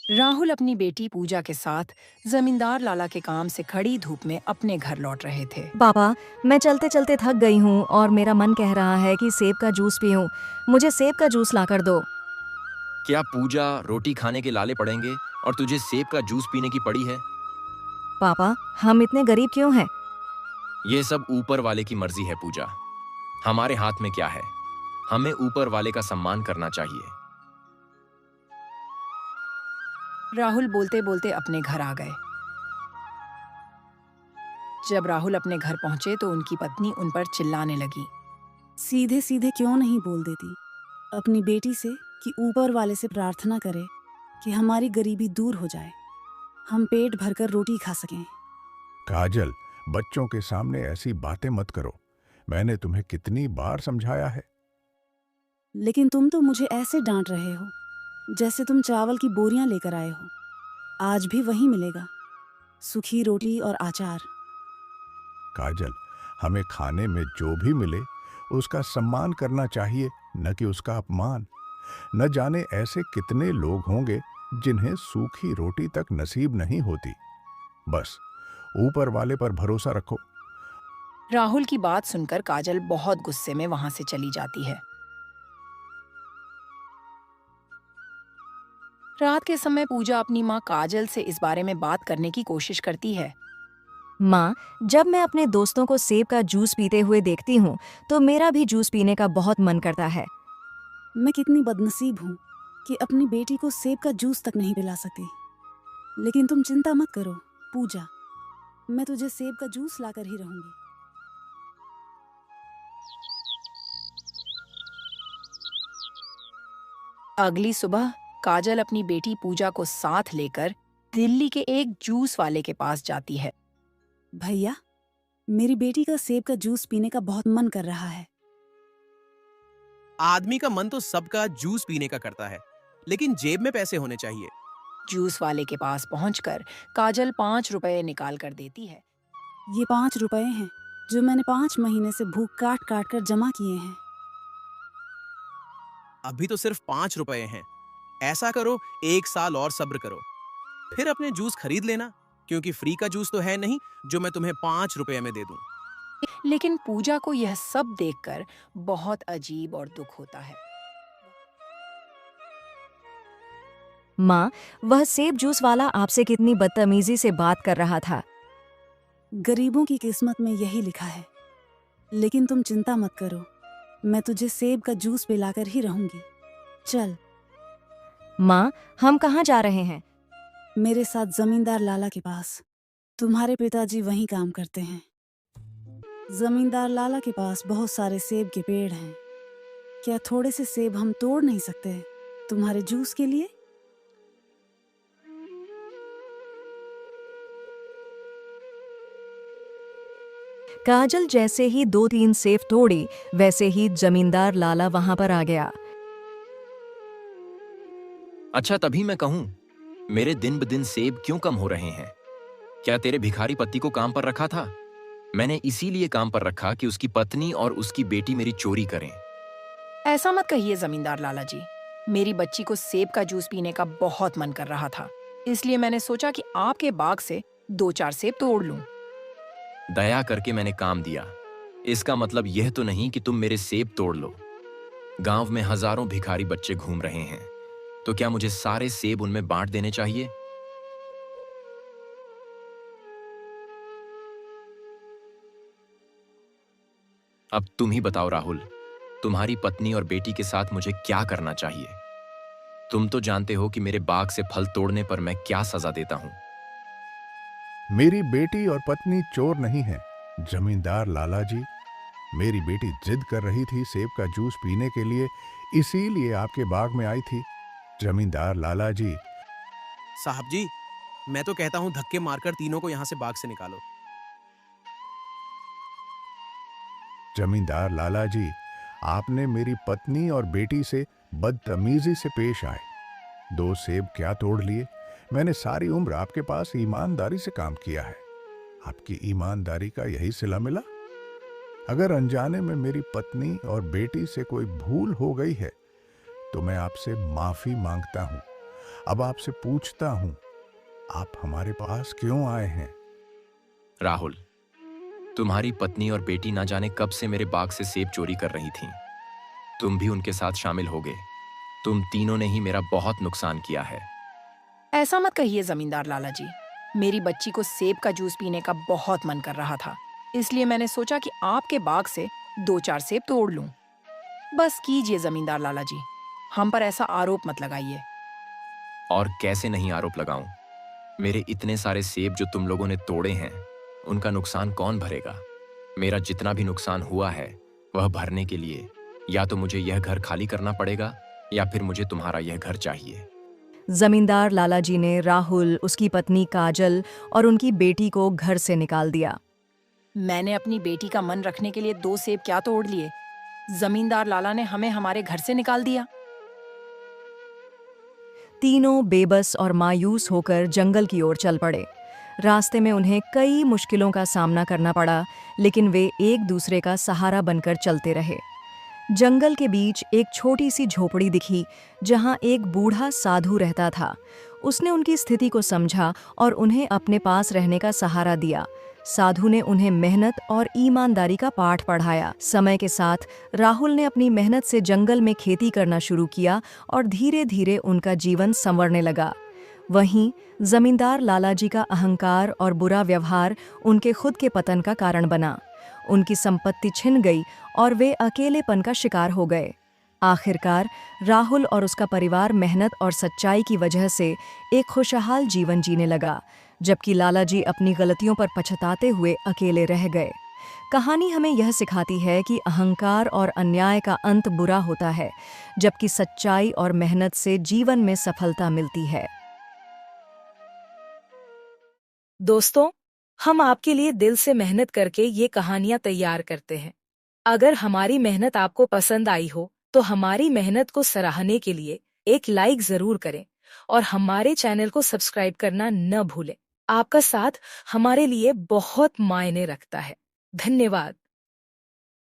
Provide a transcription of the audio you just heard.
राहुल अपनी बेटी पूजा के साथ जमींदार लाला के काम से खड़ी धूप में अपने घर लौट रहे थे। पापा, मैं चलते चलते थक गई हूँ और मेरा मन कह रहा है कि सेब का जूस पीऊं। मुझे सेब का जूस लाकर दो। क्या पूजा रोटी खाने के लाले पड़ेंगे और तुझे सेब का जूस पीने की पड़ी है? पापा, हम इतने गरीब क्यों हैं? ये सब ऊपर वाले की मर्जी है पूजा। हमारे हाथ में क्या है? हमें ऊपर वाले का सम्मान करना चाहिए। राहुल बोलते बोलते अपने घर आ गए। जब राहुल अपने घर पहुंचे तो उनकी पत्नी उन पर चिल्लाने लगी। सीधे सीधे क्यों नहीं बोल देती अपनी बेटी से कि ऊपर वाले से प्रार्थना करे कि हमारी गरीबी दूर हो जाए, हम पेट भरकर रोटी खा सकें। काजल, बच्चों के सामने ऐसी बातें मत करो। मैंने तुम्हें कितनी बार समझाया है। लेकिन तुम तो मुझे ऐसे डांट रहे हो जैसे तुम चावल की बोरियां लेकर आए हो। आज भी वही मिलेगा, सूखी रोटी और अचार। काजल, हमें खाने में जो भी मिले उसका सम्मान करना चाहिए, न कि उसका अपमान। न जाने ऐसे कितने लोग होंगे जिन्हें सूखी रोटी तक नसीब नहीं होती। बस ऊपर वाले पर भरोसा रखो। राहुल की बात सुनकर काजल बहुत गुस्से में वहां से चली जाती है। रात के समय पूजा अपनी माँ काजल से इस बारे में बात करने की कोशिश करती है। माँ, जब मैं अपने दोस्तों को सेब का जूस पीते हुए देखती हूँ तो मेरा भी जूस पीने का बहुत मन करता है। मैं कितनी बदनसीब हूँ कि अपनी बेटी को सेब का जूस तक नहीं पिला सकी। लेकिन तुम चिंता मत करो पूजा, मैं तुझे सेब का जूस लाकर ही रहूंगी। अगली सुबह काजल अपनी बेटी पूजा को साथ लेकर दिल्ली के एक जूस वाले के पास जाती है। भैया, मेरी बेटी का सेब का जूस पीने का बहुत मन कर रहा है। आदमी का मन तो सबका जूस पीने का करता है, लेकिन जेब में पैसे होने चाहिए। जूस वाले के पास पहुंचकर काजल 5 रुपए निकाल कर देती है। ये 5 रुपए हैं जो मैंने 5 महीने से भूख काट काट कर जमा किए हैं। अभी तो सिर्फ 5 रुपए हैं। ऐसा करो, 1 साल और सब्र करो, फिर अपने जूस खरीद लेना, क्योंकि फ्री का जूस तो है नहीं जो मैं तुम्हें 5 रुपए में दे दूं। लेकिन पूजा को यह सब देखकर बहुत अजीब और दुख होता है। माँ, वह सेब जूस वाला आपसे कितनी बदतमीजी से बात कर रहा था। गरीबों की किस्मत में यही लिखा है। लेकिन तुम चिंता मत करो, मैं तुझे सेब का जूस पिलाकर ही रहूंगी। चल। माँ, हम कहाँ जा रहे हैं? मेरे साथ जमींदार लाला के पास। तुम्हारे पिताजी वहीं काम करते हैं। जमींदार लाला के पास बहुत सारे सेब के पेड़ हैं। क्या थोड़े से सेब हम तोड़ नहीं सकते तुम्हारे जूस के लिए? काजल जैसे ही 2-3 सेब तोड़ी, वैसे ही जमींदार लाला वहां पर आ गया। अच्छा, तभी मैं कहूं, मेरे दिन ब दिन सेब क्यों कम हो रहे हैं? क्या तेरे भिखारी पति को काम पर रखा था? मैंने इसीलिए काम पर रखा कि उसकी पत्नी और उसकी बेटी मेरी चोरी करें। ऐसा मत कहिए जमींदार लाला जी। मेरी बच्ची को सेब का जूस पीने का बहुत मन कर रहा था, इसलिए मैंने सोचा कि आपके बाग से 2-4 सेब तोड़ लूं। दया करके मैंने काम दिया, इसका मतलब यह तो नहीं कि तुम मेरे सेब तोड़ लो। गांव में हजारों भिखारी बच्चे घूम रहे हैं, तो क्या मुझे सारे सेब उनमें बांट देने चाहिए? अब तुम ही बताओ राहुल, तुम्हारी पत्नी और बेटी के साथ मुझे क्या करना चाहिए? तुम तो जानते हो कि मेरे बाग से फल तोड़ने पर मैं क्या सजा देता हूं। मेरी बेटी और पत्नी चोर नहीं है जमींदार लाला जी। मेरी बेटी जिद कर रही थी सेब का जूस पीने के लिए, इसीलिए आपके बाग में आई थी जमींदार लाला जी। साहब जी, मैं तो कहता हूं धक्के मारकर तीनों को यहां से बाग से निकालो। जमींदार लाला जी, आपने मेरी पत्नी और बेटी से बदतमीजी से पेश आए। 2 सेब क्या तोड़ लिए? मैंने सारी उम्र आपके पास ईमानदारी से काम किया है। आपकी ईमानदारी का यही सिला मिला? अगर अनजाने में मेरी पत्नी और बेटी से कोई भूल हो गई है तो मैं आपसे माफी मांगता हूं। अब आपसे पूछता हूं, आप हमारे पास क्यों आए हैं? राहुल, तुम्हारी पत्नी और बेटी ना जाने कब से मेरे बाग से सेब चोरी कर रही थीं। तुम भी उनके साथ शामिल हो गए। तुम तीनों ने ही मेरा बहुत नुकसान किया है। ऐसा मत कहिए जमींदार लाला जी। मेरी बच्ची को सेब का जूस पीने का बहुत मन कर रहा था, इसलिए मैंने सोचा कि आपके बाग से 2-4 सेब तोड़ लूं। बस कीजिए जमींदार लाला जी, हम पर ऐसा आरोप मत लगाइए। और कैसे नहीं आरोप लगाऊं? मेरे इतने सारे सेब जो तुम लोगों ने तोड़े हैं, उनका नुकसान कौन भरेगा? मेरा जितना भी नुकसान हुआ है, वह भरने के लिए या तो मुझे यह घर खाली करना पड़ेगा या फिर मुझे तुम्हारा यह घर चाहिए। जमींदार लाला जी ने राहुल, उसकी पत्नी काजल और उनकी बेटी को घर से निकाल दिया। मैंने अपनी बेटी का मन रखने के लिए 2 सेब क्या तोड़ लिए? जमींदार लाला ने हमें हमारे घर से निकाल दिया। तीनों बेबस और मायूस होकर जंगल की ओर चल पड़े। रास्ते में उन्हें कई मुश्किलों का सामना करना पड़ा, लेकिन वे एक दूसरे का सहारा बनकर चलते रहे। जंगल के बीच एक छोटी सी झोपड़ी दिखी, जहां एक बूढ़ा साधु रहता था। उसने उनकी स्थिति को समझा और उन्हें अपने पास रहने का सहारा दिया। साधु ने उन्हें मेहनत और ईमानदारी का पाठ पढ़ाया। समय के साथ राहुल ने अपनी मेहनत से जंगल में खेती करना शुरू किया और धीरे धीरे उनका जीवन संवरने लगा। वहीं जमींदार लाला जी का अहंकार और बुरा व्यवहार उनके खुद के पतन का कारण बना। उनकी संपत्ति छिन गई और वे अकेलेपन का शिकार हो गए। आखिरकार राहुल और उसका परिवार मेहनत और सच्चाई की वजह से एक खुशहाल जीवन जीने लगा, जबकि लाला जी अपनी गलतियों पर पछताते हुए अकेले रह गए। कहानी हमें यह सिखाती है कि अहंकार और अन्याय का अंत बुरा होता है, जबकि सच्चाई और मेहनत से जीवन में सफलता मिलती है। दोस्तों, हम आपके लिए दिल से मेहनत करके ये कहानियां तैयार करते हैं। अगर हमारी मेहनत आपको पसंद आई हो तो हमारी मेहनत को सराहने के लिए एक लाइक जरूर करें और हमारे चैनल को सब्सक्राइब करना न भूलें। आपका साथ हमारे लिए बहुत मायने रखता है। धन्यवाद।